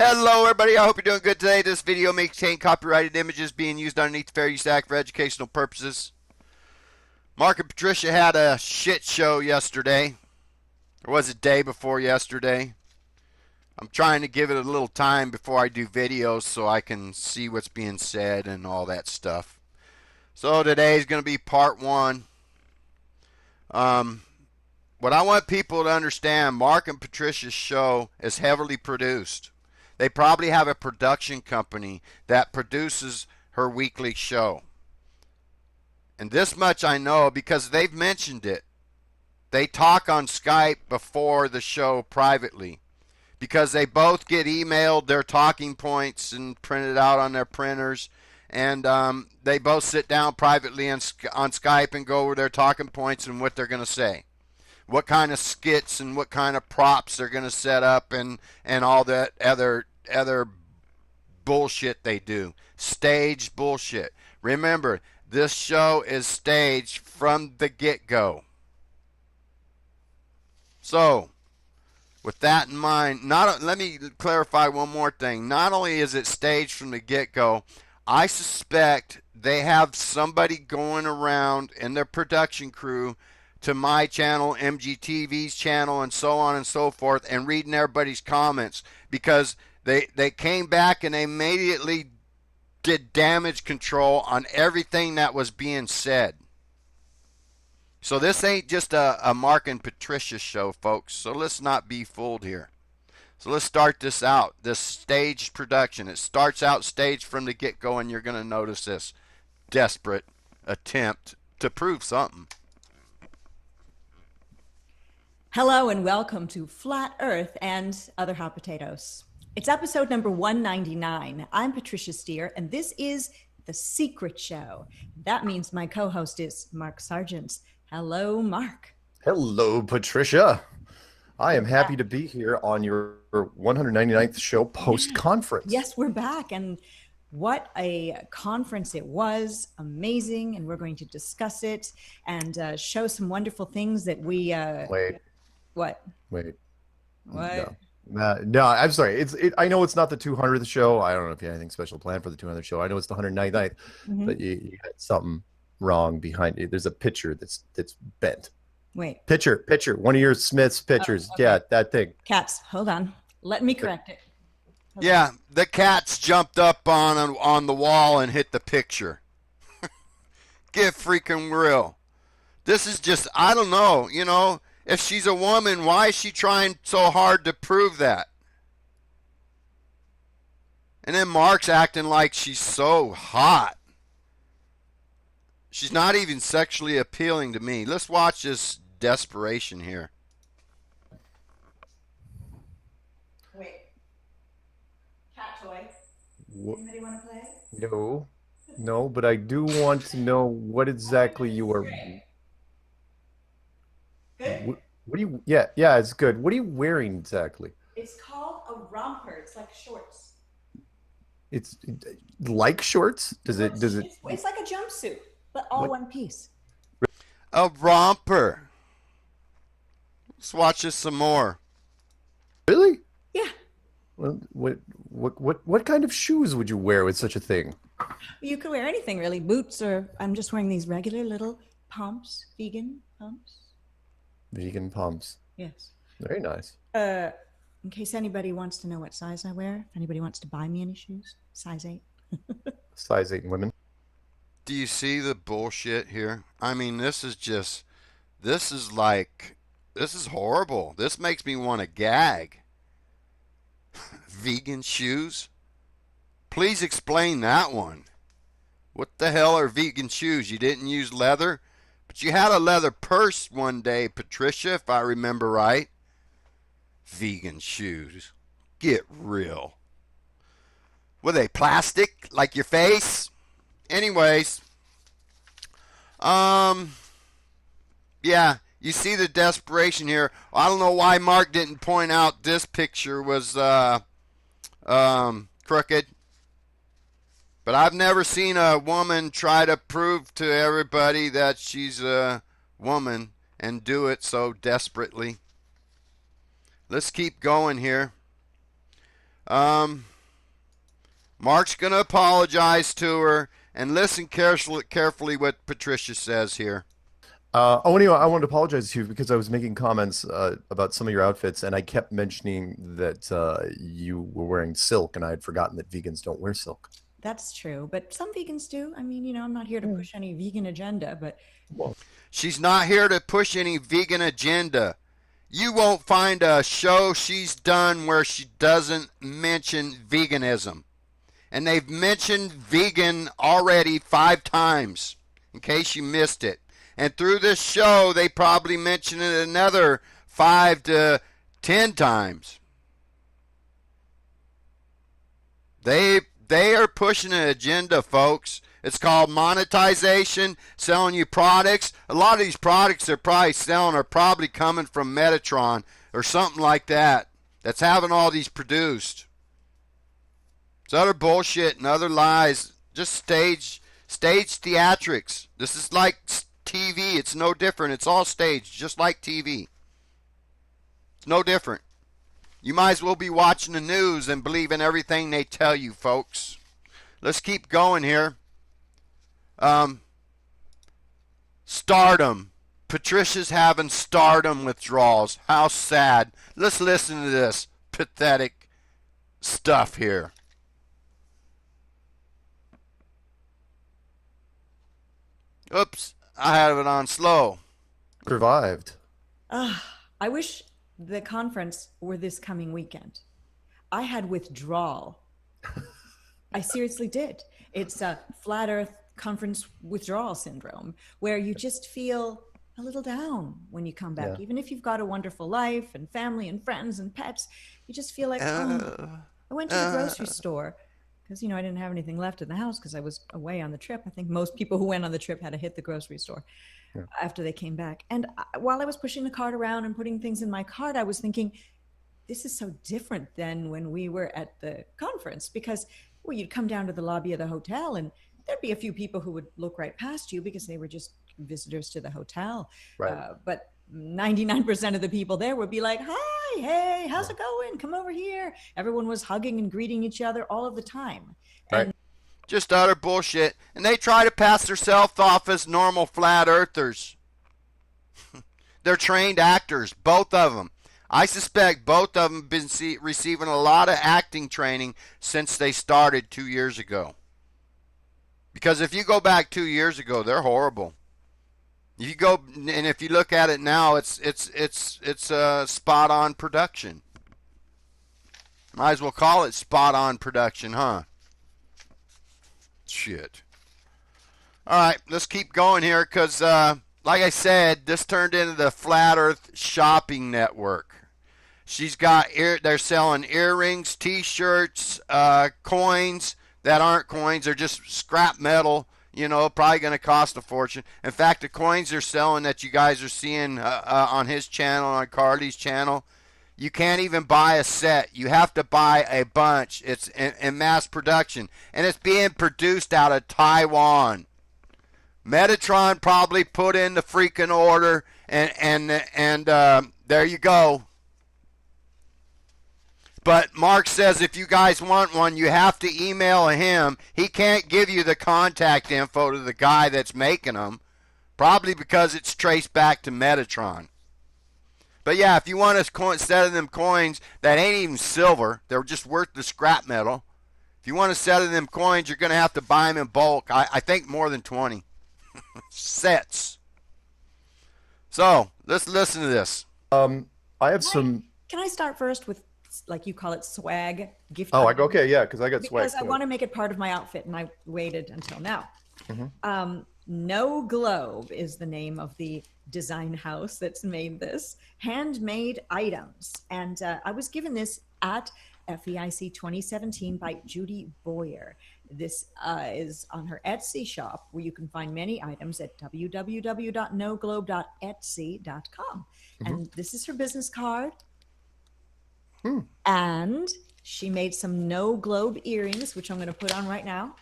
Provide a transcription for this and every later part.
Hello everybody, I hope you're doing good today. This video may contain copyrighted images being used underneath the Fair Use Act for educational purposes. Mark and Patricia had a shit show yesterday. Or was it day before yesterday? I'm trying to give it a little time before I do videos so I can see what's being said and all that stuff. So today is going to be part one. What I want people to understand, Mark and Patricia's show is heavily produced. They probably have a production company that produces her weekly show. And this much I know because they've mentioned it. They talk on Skype before the show privately because they both get emailed their talking points and printed out on their printers. And they both sit down privately on Skype and go over their talking points and what they're going to say. What kind of skits and what kind of props they're going to set up and all that other bullshit they do. Staged bullshit. Remember, this show is staged from the get-go. So, with that in mind, let me clarify one more thing. Not only is it staged from the get-go, I suspect they have somebody going around in their production crew to my channel, MGTV's channel, and so on and so forth, and reading everybody's comments because they came back and they immediately did damage control on everything that was being said. So this ain't just a Mark and Patricia show, folks. So let's not be fooled here. So let's start this out, this staged production. It starts out staged from the get-go, and you're going to notice this desperate attempt to prove something. Hello and welcome to Flat Earth and Other Hot Potatoes. It's episode number 199. I'm Patricia Steer, and this is The Secret Show. That means my co-host is Mark Sargent. Hello, Mark. Hello, Patricia. I am happy to be here on your 199th show post-conference. Yes, we're back, and what a conference it was. Amazing, and we're going to discuss it and show some wonderful things that we... Wait. What? Wait. What? No, I'm sorry. I know it's not the 200th show. I don't know if you have anything special planned for the 200th show. I know it's the 199th, but you got something wrong behind it. There's a picture that's bent. Wait. Picture. One of your Smith's pictures. Okay. Yeah, that thing. Cats, hold on. Let me correct it. Yeah, the cats jumped up on the wall and hit the picture. Get freaking real. This is just, I don't know, you know. If she's a woman, why is she trying so hard to prove that? And then Mark's acting like she's so hot. She's not even sexually appealing to me. Let's watch this desperation here. Wait. Cat toy. Anybody want to play? No, but I do want to know what exactly you are... Good? What do you? Yeah, it's good. What are you wearing exactly? It's called a romper. It's like shorts. It's like shorts. Does it? It's like a jumpsuit, but all one piece. A romper. Let's watch this some more. Really? Yeah. Well, what kind of shoes would you wear with such a thing? You could wear anything really. Boots, or I'm just wearing these regular little pumps, vegan pumps. Vegan pumps. Yes. Very nice. In case anybody wants to know what size I wear, if anybody wants to buy me any shoes, size 8. Size 8 women. Do you see the bullshit here? I mean, this is horrible. This makes me want to gag. Vegan shoes? Please explain that one. What the hell are vegan shoes? You didn't use leather? But you had a leather purse one day, Patricia, if I remember right. Vegan shoes. Get real. Were they plastic, like your face? Anyways. Yeah, you see the desperation here. I don't know why Mark didn't point out this picture was crooked. But I've never seen a woman try to prove to everybody that she's a woman and do it so desperately. Let's keep going here. Mark's going to apologize to her, and listen carefully what Patricia says here. Anyway, I wanted to apologize to you because I was making comments about some of your outfits, and I kept mentioning that you were wearing silk, and I had forgotten that vegans don't wear silk. That's true, but some vegans do. I mean, I'm not here to push any vegan agenda, but Well, She's not here to push any vegan agenda. You won't find a show she's done where she doesn't mention veganism. And they've mentioned vegan already 5 times, in case you missed it. And through this show, they probably mention it another 5 to 10 times. They are pushing an agenda, folks. It's called monetization, selling you products. A lot of these products they're probably selling are probably coming from Metatron or something like that. That's having all these produced. It's utter bullshit and other lies. Just stage theatrics. This is like TV. It's no different. It's all staged, just like TV. It's no different. You might as well be watching the news and believing everything they tell you, folks. Let's keep going here. Stardom. Patricia's having stardom withdrawals. How sad. Let's listen to this pathetic stuff here. Oops, I have it on slow. survived. I wish the conference were this coming weekend. I had withdrawal. I seriously did. It's a flat earth conference withdrawal syndrome where you just feel a little down when you come back. Yeah. Even if you've got a wonderful life and family and friends and pets, you just feel like, oh, I went to the grocery store because, I didn't have anything left in the house because I was away on the trip. I think most people who went on the trip had to hit the grocery store after they came back. And while I was pushing the cart around and putting things in my cart, I was thinking, this is so different than when we were at the conference because you'd come down to the lobby of the hotel and there'd be a few people who would look right past you because they were just visitors to the hotel. Right. But 99% of the people there would be like, hi, hey, how's it going? Come over here. Everyone was hugging and greeting each other all of the time. Right. Just utter bullshit. And they try to pass themselves off as normal flat earthers. They're trained actors, both of them. I suspect both of them have been receiving a lot of acting training since they started 2 years ago. Because if you go back 2 years ago, they're horrible. If you go and if you look at it now, it's a spot on production. Might as well call it spot on production, huh? Shit. All right, let's keep going here because, like I said, this turned into the Flat Earth Shopping Network. She's got they're selling earrings, T-shirts, coins that aren't coins. They're just scrap metal. Probably going to cost a fortune. In fact, the coins they're selling that you guys are seeing on his channel, on Carly's channel, you can't even buy a set. You have to buy a bunch. It's in mass production, and it's being produced out of Taiwan. Metatron probably put in the freaking order, and there you go. But Mark says if you guys want one, you have to email him. He can't give you the contact info to the guy that's making them, probably because it's traced back to Metatron. But yeah, if you want a set of them coins that ain't even silver, they're just worth the scrap metal. If you want a set of them coins, you're going to have to buy them in bulk. I think more than 20 sets. So let's listen to this. I have some. Can I start first with, like you call it, swag gift? Oh, items? okay, yeah, because I got swag. Because I want to make it part of my outfit, and I waited until now. No Globe is the name of the design house that's made this. Handmade items. And I was given this at FEIC 2017 by Judy Boyer. This is on her Etsy shop, where you can find many items at www.noglobe.etsy.com. And this is her business card. And she made some No Globe earrings, which I'm going to put on right now.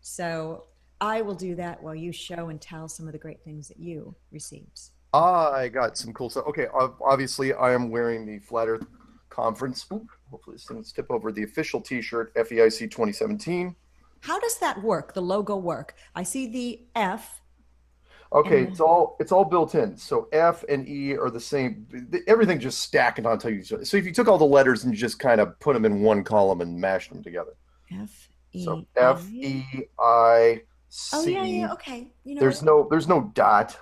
So I will do that while you show and tell some of the great things that you received. I got some cool stuff. Okay, obviously I am wearing the Flat Earth conference. Ooh, hopefully this thing's tip over. The official T-shirt, FEIC 2017. How does that work? The logo work? I see the F. Okay, And- it's all built in. So F and E are the same. Everything just stacking on top of each other. So if you took all the letters and you just kind of put them in one column and mashed them together. F E. So FEIC. Oh yeah. Okay. There's no dot.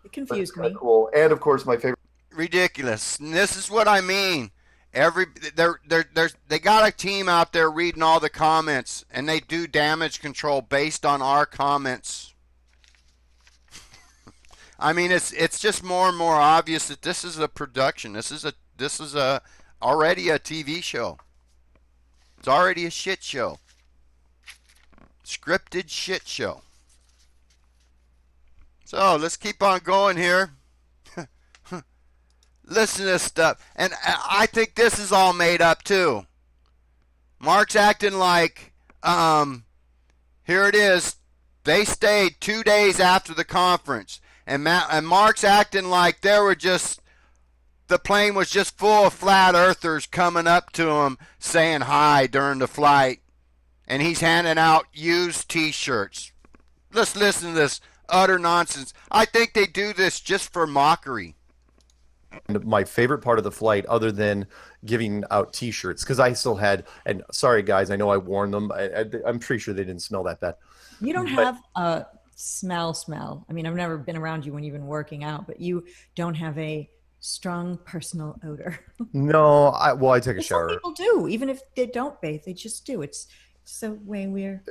It confused me. Cool. And of course, my favorite. Ridiculous. And this is what I mean. They got a team out there reading all the comments, and they do damage control based on our comments. I mean, it's just more and more obvious that this is a production. This is already a TV show. It's already a shit show. Scripted shit show. So let's keep on going here. Listen to this stuff. And I think this is all made up too. Mark's acting like, here it is. They stayed 2 days after the conference. And Mark's acting like the plane was just full of flat earthers coming up to him saying hi during the flight. And he's handing out used T-shirts. Let's listen to this utter nonsense. I think they do this just for mockery. My favorite part of the flight, other than giving out T-shirts, because I still had, and sorry guys, I know I warned them. I'm pretty sure they didn't smell that bad. You don't have a smell. I mean, I've never been around you when you've been working out, but you don't have a strong personal odor. No, I take a shower. Some people do, even if they don't bathe, they just do. It's the way we're.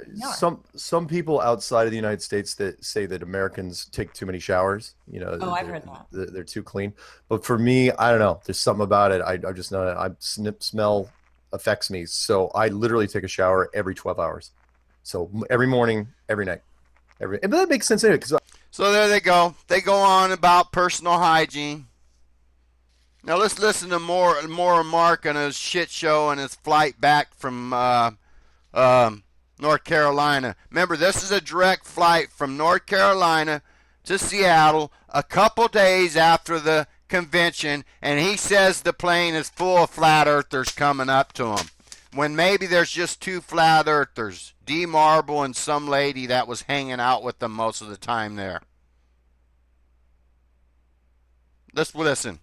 Some people outside of the United States that say that Americans take too many showers. I've heard that. They're too clean. But for me, I don't know. There's something about it. I'm just not. Smell affects me. So I literally take a shower every 12 hours. So every morning, every night, and that makes sense anyway. So there they go. They go on about personal hygiene. Now let's listen to more of Mark on his shit show and his flight back from North Carolina. Remember, this is a direct flight from North Carolina to Seattle a couple days after the convention, and he says the plane is full of flat earthers coming up to him, when maybe there's just two flat earthers, D. Marble and some lady that was hanging out with them most of the time there. Let's listen.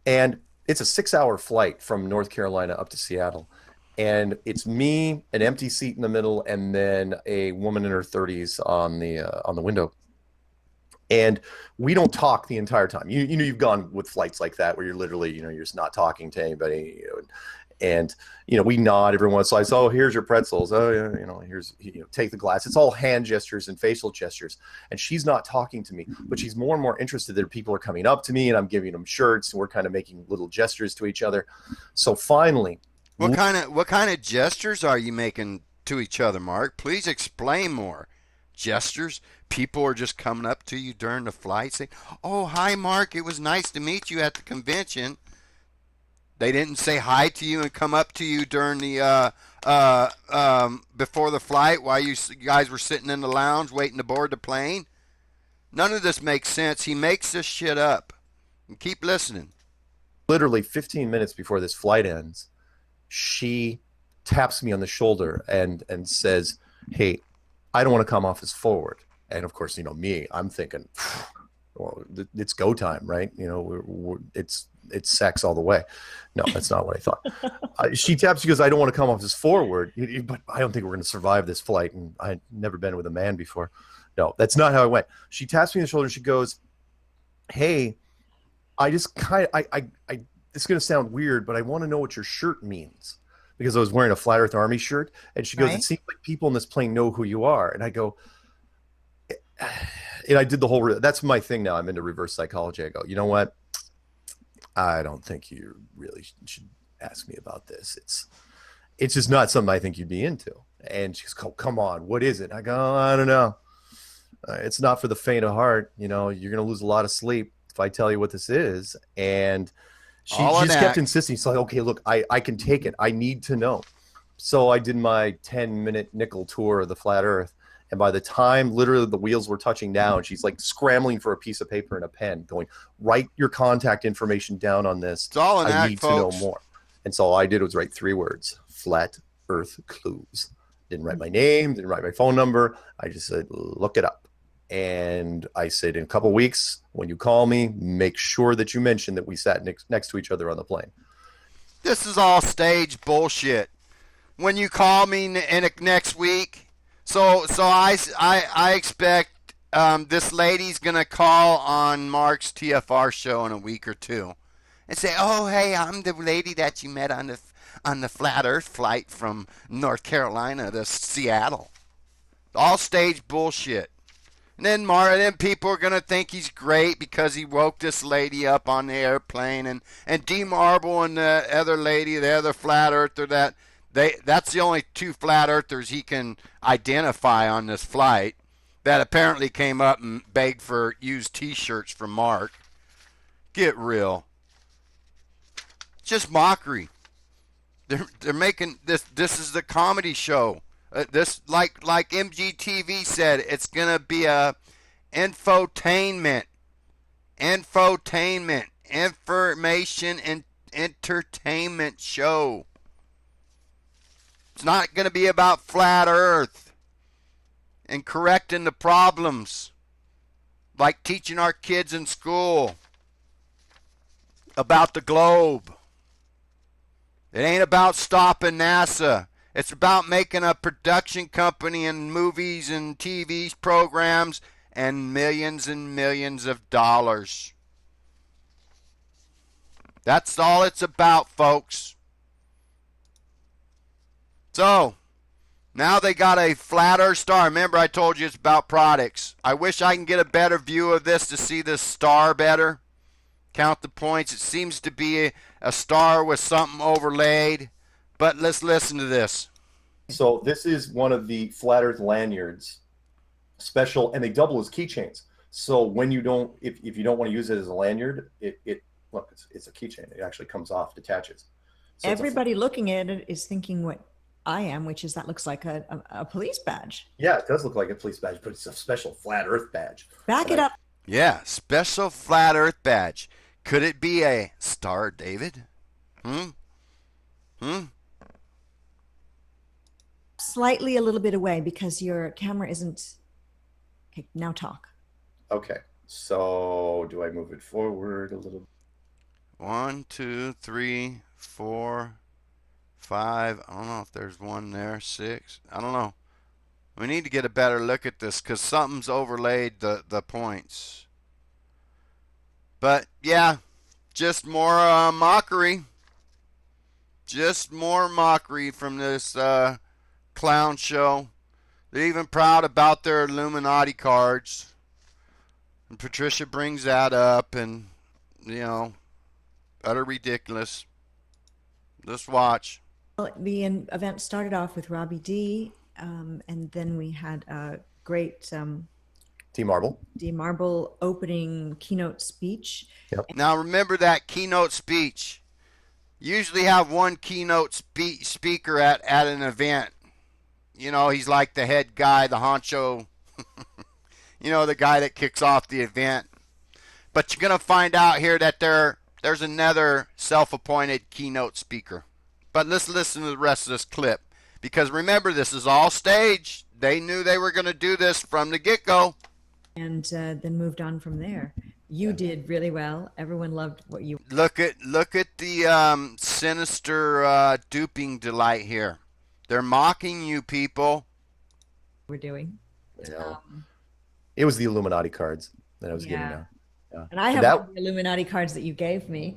And it's a 6-hour flight from North Carolina up to Seattle. And it's me, an empty seat in the middle, and then a woman in her 30s on the window. And we don't talk the entire time. You've gone with flights like that where you're literally, you're just not talking to anybody. And we nod every once in a while. So, here's your pretzels. Oh yeah, here's take the glass. It's all hand gestures and facial gestures. And she's not talking to me, but she's more and more interested that people are coming up to me, and I'm giving them shirts, and we're kind of making little gestures to each other. So finally. What kind of gestures are you making to each other, Mark? Please explain more. Gestures? People are just coming up to you during the flight saying, "Oh, hi, Mark. It was nice to meet you at the convention." They didn't say hi to you and come up to you during the before the flight while you guys were sitting in the lounge waiting to board the plane. None of this makes sense. He makes this shit up. And keep listening. Literally 15 minutes before this flight ends, she taps me on the shoulder and says, "Hey, I don't want to come off as forward." And of course, me, I'm thinking, well, it's go time, right? It's sex all the way. No, that's not what I thought. She taps, she goes, "I don't want to come off as forward, but I don't think we're going to survive this flight." And I'd never been with a man before. No, that's not how it went. She taps me on the shoulder. She goes, "Hey, I just it's going to sound weird, but I want to know what your shirt means." Because I was wearing a Flat Earth Army shirt. And she goes, "It seems like people in this plane know who you are." And I go, and I did the whole, that's my thing now. I'm into reverse psychology. I go, "You know what? I don't think you really should ask me about this. It's just not something I think you'd be into." And she's go, "Come on, what is it?" I go, "I don't know. It's not for the faint of heart. You're going to lose a lot of sleep if I tell you what this is." And she just kept insisting. She's like, "Okay, look, I can take it. I need to know." So I did my 10-minute nickel tour of the flat Earth. And by the time literally the wheels were touching down, she's like scrambling for a piece of paper and a pen, going, "Write your contact information down on this. It's all an I act, need folks. to know more." And so all I did was write 3 words: Flat Earth Clues. Didn't write my name, didn't write my phone number. I just said, look it up. And I said, in a couple of weeks, when you call me, make sure that you mention that we sat next to each other on the plane. This is all stage bullshit. When you call me next week, so I expect this lady's gonna call on Mark's TFR show in a week or two, and say, "Oh, hey, I'm the lady that you met on the Flat Earth flight from North Carolina to Seattle." All stage bullshit. And then people are gonna think he's great because he woke this lady up on the airplane, and D Marble and the other lady, the other flat earther, that's the only 2 flat earthers he can identify on this flight that apparently came up and begged for used T-shirts from Mark. Get real. Just mockery. They're making this. This is the comedy show. This like MGTV said, it's gonna be a information and entertainment show. It's not gonna be about flat Earth and correcting the problems, like teaching our kids in school about the globe. It ain't about stopping NASA. It's about making a production company and movies and TV programs and millions of dollars. That's all it's about, folks. So, now they got a flat Earth star. Remember, I told you it's about products. I wish I can get a better view of this to see this star better. Count the points. It seems to be a star with something overlaid. But let's listen to this. So this is one of the Flat Earth lanyards, special, and they double as keychains. So when you don't, if you don't want to use it as a lanyard, look, it's a keychain. It actually comes off, detaches. So everybody looking at it is thinking what I am, which is that looks like a police badge. Yeah, it does look like a police badge, but it's a special Flat Earth badge. Back it up. Yeah, special flat Earth badge. Could it be a Star David? Slightly a little bit away because your camera isn't. Okay, now talk. Okay, so do I move it forward a little? 1, 2, 3, 4, 5. I don't know if there's one there. 6. I don't know. We need to get a better look at this because something's overlaid the points. But yeah, just more mockery. Just more mockery from this clown show. They're even proud about their Illuminati cards. And Patricia brings that up, and utter ridiculous. Just watch. Well, the event started off with Robbie D, and then we had a great D Marble opening keynote speech. Yep. Now remember that keynote speech. Usually have one keynote speaker at an event. He's like the head guy, the honcho, the guy that kicks off the event. But you're going to find out here that there's another self-appointed keynote speaker. But let's listen to the rest of this clip. Because remember, this is all staged. They knew they were going to do this from the get-go. And then moved on from there. You did really well. Everyone loved what you... Look at the sinister duping delight here. They're mocking you, people. We're doing. Yeah. It was the Illuminati cards that I was giving out. Yeah. And I have one of the Illuminati cards that you gave me,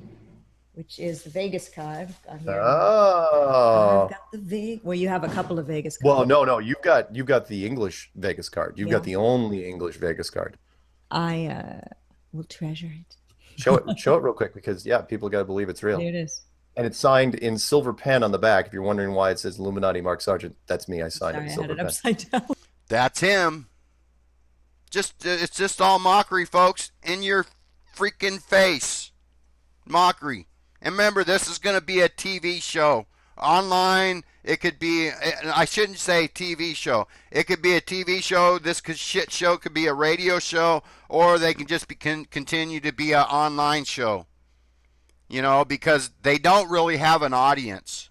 which is the Vegas card. Oh. I've got the Vegas. Well, you have a couple of Vegas cards. Well, no. You've got the English Vegas card. You've got the only English Vegas card. I will treasure it. Show it real quick because people got to believe it's real. There it is. And it's signed in silver pen on the back. If you're wondering why it says Illuminati Mark Sargent, that's me. I signed it in silver pen. Upside down. That's him. It's just all mockery, folks. In your freaking face. Mockery. And remember, this is going to be a TV show. Online, it could be, I shouldn't say TV show. It could be a TV show. This shit show could be a radio show, or they can just continue to be an online show. you know, because they don't really have an audience.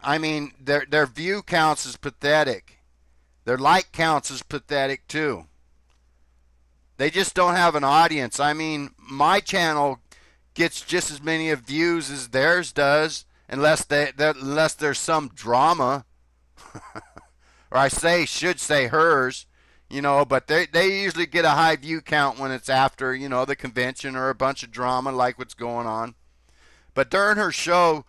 I mean, their view counts is pathetic. Their like counts is pathetic too. They just don't have an audience. I mean, my channel gets just as many views as theirs does, unless there's some drama, or should say hers, you know. But they usually get a high view count when it's after, you know, the convention or a bunch of drama like what's going on. But during her show,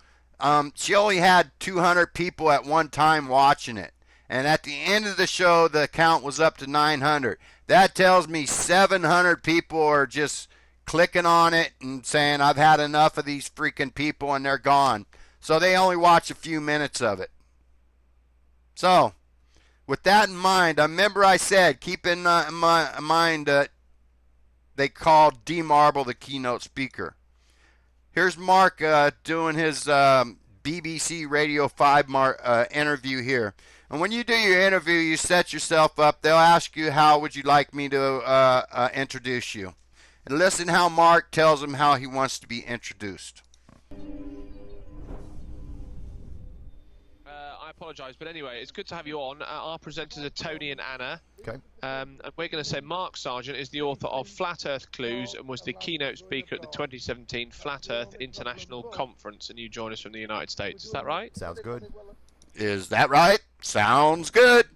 she only had 200 people at one time watching it. And at the end of the show, the count was up to 900. That tells me 700 people are just clicking on it and saying, I've had enough of these freaking people, and they're gone. So they only watch a few minutes of it. So, with that in mind, I remember I said, keep in mind that they called D. Marble the keynote speaker. Here's Mark doing his BBC Radio 5 interview here. And when you do your interview, you set yourself up. They'll ask you, how would you like me to introduce you? And listen how Mark tells him how he wants to be introduced. I apologise, but anyway, it's good to have you on. Our presenters are Tony and Anna. Okay. And we're going to say Mark Sargent is the author of Flat Earth Clues and was the keynote speaker at the 2017 Flat Earth International Conference, and you join us from the United States. Is that right? Sounds good. Is that right? Sounds good.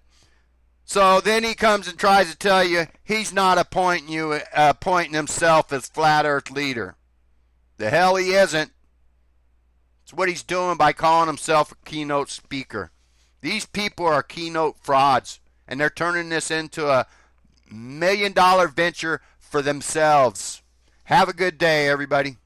So then he comes and tries to tell you he's not appointing himself as Flat Earth leader. The hell he isn't. It's what he's doing by calling himself a keynote speaker. These people are keynote frauds, and they're turning this into a $1 million venture for themselves. Have a good day, everybody.